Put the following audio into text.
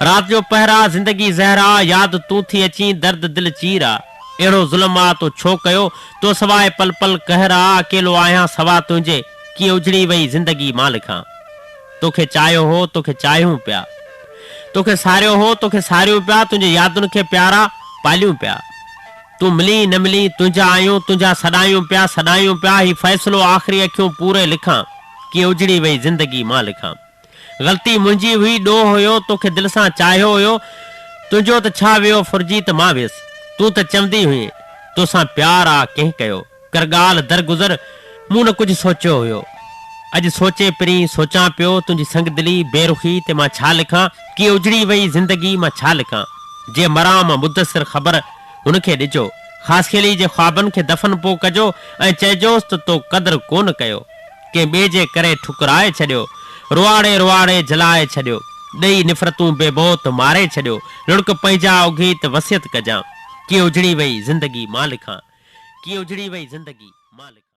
रात जो पहरा जिंदगी ज़हरा याद तू थी अची दर्द दिल चीरा एड़ो ज़ुल्म आ तो छो कयो तो सवाए पल पल कहरा अकेलो आया सवा तुझे कि उजड़ी वई जिंदगी मालिका तोखे चायो हो तोखे चायूं पिया तोखे सारियो हो तोखे सारियो पिया तुझे यादुनि खे प्यारा पालियूं पिया तू मिली न मिली तुझा आयूं तुझा सदायूं पिया ही फैसलो आखिरी अखियूं पूरे लिखां कि उजड़ी वई जिंदगी मां लिखां गलती मुंहिंजी हुई ॾोह हुयो तोखे दिल सां चाहियो हुयो तुंहिंजो त छा वियो फुरजी त मां वियुसि तूं त चवंदी हुई तोसां प्यार आ कंहिं कयो कर ॻाल्हि दरगुज़र मूं न कुझु सोचियो हुयो अॼु सोचे पिरी सोचां पियो तुंहिंजी संग दिली बेरुखी ते मां छा लिखां कि उजड़ी वई ज़िंदगी मां छा लिखां जे मरां मां मुदसिर ख़बर हुनखे ॾिजो ख़ासि खेली जे ख्वाबनि खे दफ़न पोइ कजो ऐं चइजोसि त तो क़दुरु कोन कयो कंहिं ॿिए जे करे ठुकराए छॾियो रुआड़े रुआड़े जलाए छॾियो ॾेई निफ़रतूं बेबोत मारे छॾियो लुड़क पंहिंजा उघी त वसियत कजां कीअं उजड़ी वई ज़िंदगी मां लिखां कीअं उजड़ी वई ज़िंदगी मां लिखां।